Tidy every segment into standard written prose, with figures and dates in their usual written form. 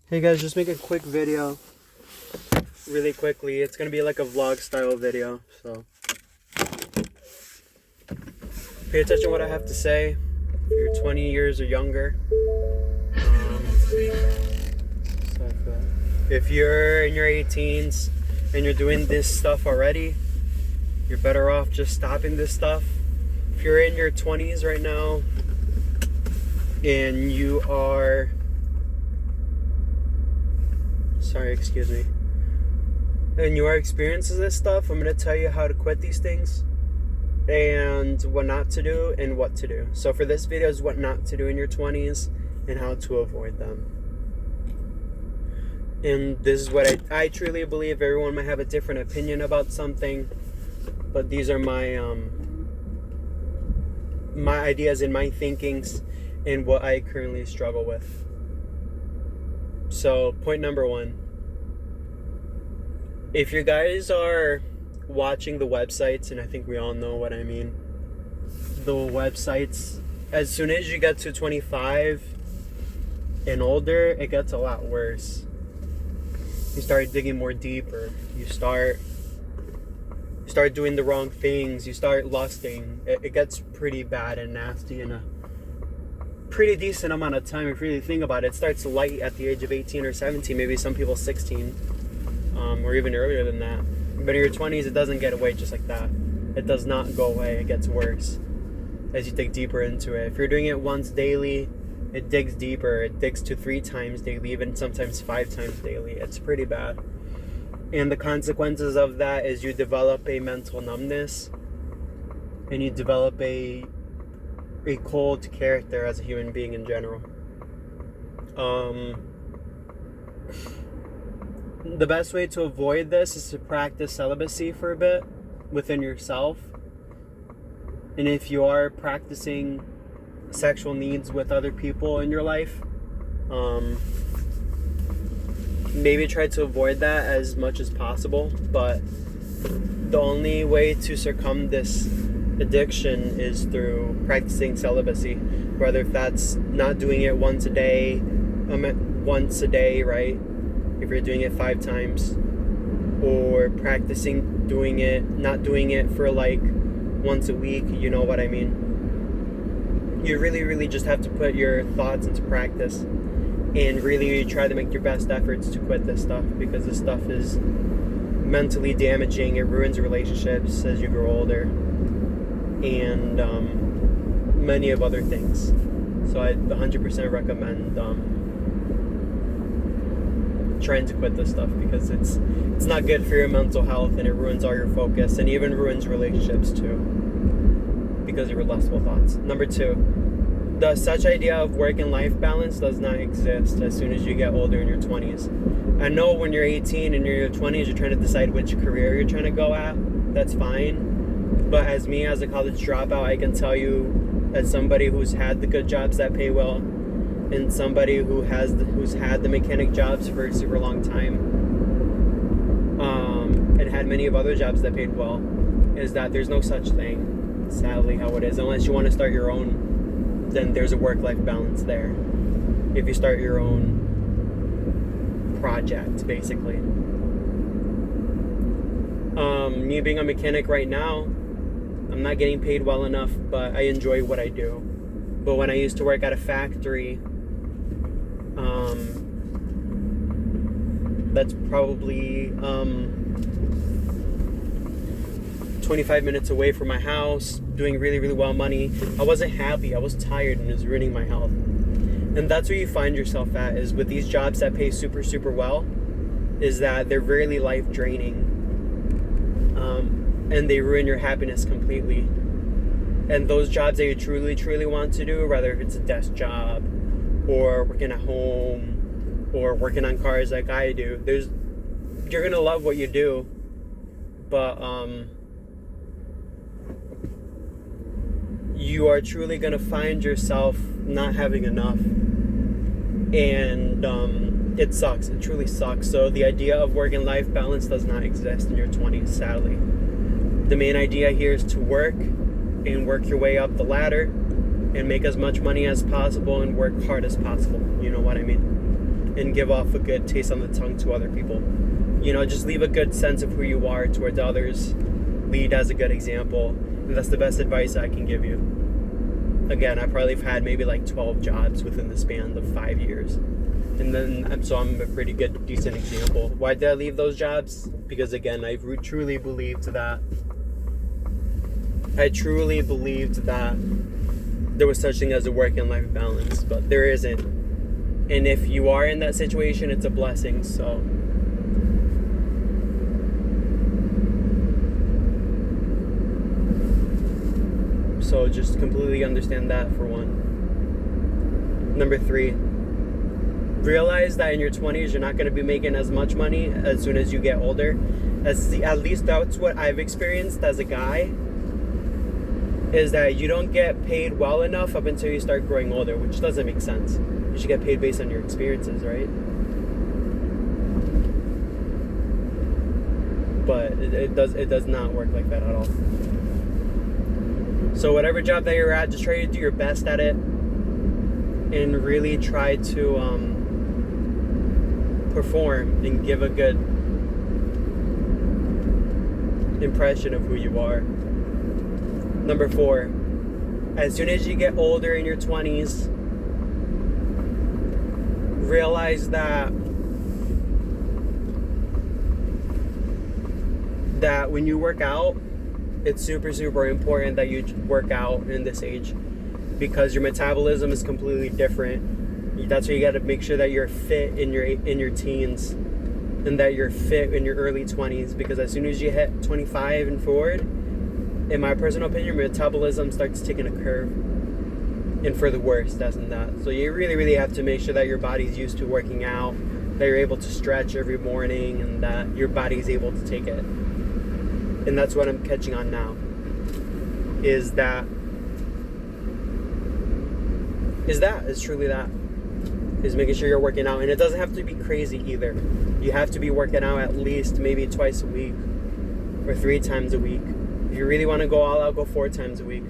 Hey guys, just make a quick video really quickly. It's gonna be like a vlog style video, so pay attention to what I have to say. If you're 20 years or younger, if you're in your 18s and you're doing this stuff already, you're better off just stopping this stuff. If you're in your 20s right now and you are and you are experiencing this stuff, I'm going to tell you how to quit these things and what not to do and what to do. So for this video is what not to do in your 20s and how to avoid them. And this is what I truly believe. Everyone might have a different opinion about something, but these are my my ideas and my thinkings and what I currently struggle with. So point number one, if you guys are watching the websites, and I think we all know what I mean, the websites, as soon as you get to 25 and older, it gets a lot worse. You start digging more deeper. You start doing the wrong things. You start lusting. It gets pretty bad and nasty in a pretty decent amount of time. If you really think about it, it starts light at the age of 18 or 17, maybe some people 16, or even earlier than that. But in your 20s, it doesn't get away just like that. It does not go away. It gets worse as you dig deeper into it. If you're doing it once daily, it digs deeper. It digs to 3 times daily, even sometimes 5 times daily. It's pretty bad. And the consequences of that is you develop a mental numbness, and you develop a cold character as a human being in general. The best way to avoid this is to practice celibacy for a bit within yourself. And if you are practicing sexual needs with other people in your life, maybe try to avoid that as much as possible. But the only way to circum this addiction is through practicing celibacy, whether if that's not doing it once a day, right? If you're doing it 5 times, or practicing doing it, not doing it for like once a week, you know what I mean? You really just have to put your thoughts into practice and really try to make your best efforts to quit this stuff, because this stuff is mentally damaging. It ruins relationships as you grow older, and many of other things. So I 100% recommend trying to quit this stuff, because it's not good for your mental health, and it ruins all your focus, and even ruins relationships too, because of your lustful thoughts. Number 2, the such idea of work and life balance does not exist as soon as you get older in your 20s. I know when you're 18 and you're in your 20s, you're trying to decide which career you're trying to go at. That's fine. But as me, as a college dropout, I can tell you, as somebody who's had the good jobs that pay well, and somebody who's had the mechanic jobs for a super long time, and had many of other jobs that paid well, is that there's no such thing, sadly, how it is. Unless you want to start your own, then there's a work-life balance there. If you start your own project, basically. Me being a mechanic right now, I'm not getting paid well enough, but I enjoy what I do. But when I used to work at a factory, that's probably 25 minutes away from my house, doing really well money. I wasn't happy. I was tired, and it was ruining my health. And that's where you find yourself at, is with these jobs that pay super well, is that they're really life draining, and they ruin your happiness completely. And those jobs that you truly want to do, whether it's a desk job or working at home or working on cars like I do, you're gonna love what you do, but you are truly gonna find yourself not having enough, and it sucks. It truly sucks. So the idea of work-and-life balance does not exist in your 20s, sadly. The main idea here is to work and work your way up the ladder and make as much money as possible and work hard as possible. You know what I mean? and give off a good taste on the tongue to other people. You know, just leave a good sense of who you are towards others. Lead as a good example. And that's the best advice I can give you. Again, I probably have had maybe like 12 jobs within the span of 5 years. And then, so I'm a pretty good, decent example. Why did I leave those jobs? Because again, I truly believed that there was such thing as a work and life balance, but there isn't. And if you are in that situation, it's a blessing. So just completely understand that for one. Number 3, realize that in your 20s, you're not going to be making as much money as soon as you get older. At least that's what I've experienced as a guy, is that you don't get paid well enough up until you start growing older, which doesn't make sense. You should get paid based on your experiences, right? But it does not work like that at all. So whatever job that you're at, just try to do your best at it, and really try to perform and give a good impression of who you are. Number 4, as soon as you get older in your 20s, realize that when you work out, it's super, super important that you work out in this age, because your metabolism is completely different. That's why you got to make sure that you're fit in your teens, and that you're fit in your early 20s, because as soon as you hit 25 and forward, in my personal opinion, metabolism starts taking a curve, and for the worse, doesn't that? So you really, really have to make sure that your body's used to working out, that you're able to stretch every morning, and that your body's able to take it. And that's what I'm catching on now, is truly that, is making sure you're working out. And it doesn't have to be crazy either. You have to be working out at least maybe twice a week or 3 times a week. If you really want to go all out, go 4 times a week.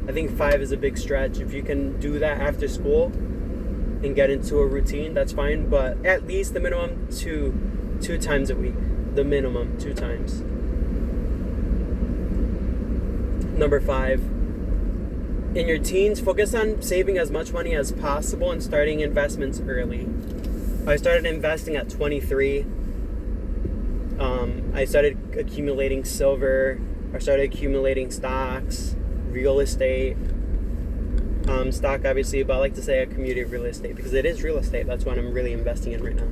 I think 5 is a big stretch. If you can do that after school and get into a routine, that's fine. But at least the minimum two times a week. The minimum 2 times. Number 5, in your teens, focus on saving as much money as possible and starting investments early. I started investing at 23. I started accumulating silver. I started accumulating stocks, real estate. Stock, obviously, but I like to say a community of real estate, because it is real estate. That's what I'm really investing in right now,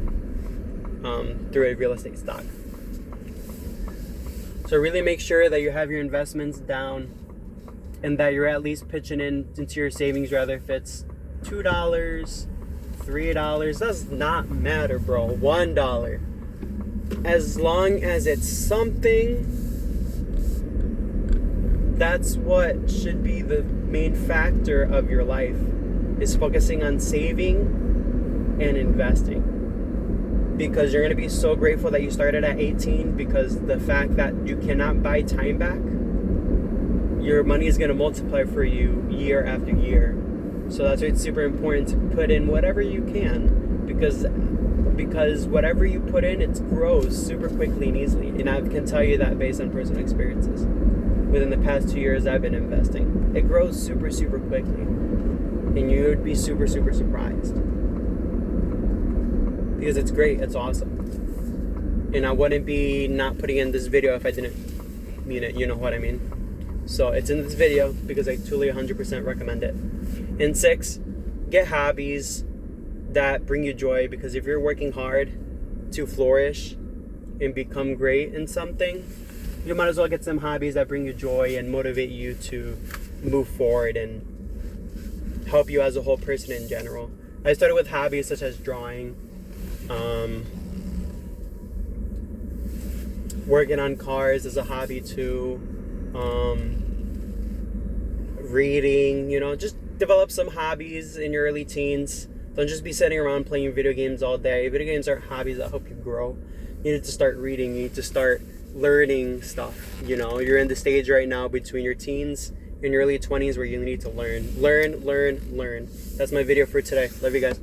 through a real estate stock. So really make sure that you have your investments down, and that you're at least pitching into your savings, rather if it's $2, $3, does not matter, bro. $1. As long as it's something, that's what should be the main factor of your life, is focusing on saving and investing. Because you're going to be so grateful that you started at 18, because the fact that you cannot buy time back, your money is going to multiply for you year after year. So that's why it's super important to put in whatever you can, because whatever you put in, it grows super quickly and easily. And I can tell you that based on personal experiences. Within the past 2 years I've been investing, it grows super, super quickly, and you would be super, super surprised, because it's great, it's awesome. And I wouldn't be not putting in this video if I didn't mean it, you know what I mean? So it's in this video because I truly 100% recommend it. And 6, get hobbies that bring you joy, because if you're working hard to flourish and become great in something, you might as well get some hobbies that bring you joy and motivate you to move forward and help you as a whole person in general. I started with hobbies such as drawing, working on cars is a hobby too, reading, just develop some hobbies in your early teens. Don't just be sitting around playing video games all day. Video games are hobbies that help you grow. You need to start reading. You need to start learning stuff. You're in the stage right now between your teens and your early 20s where you need to learn. That's my video for today. Love you guys.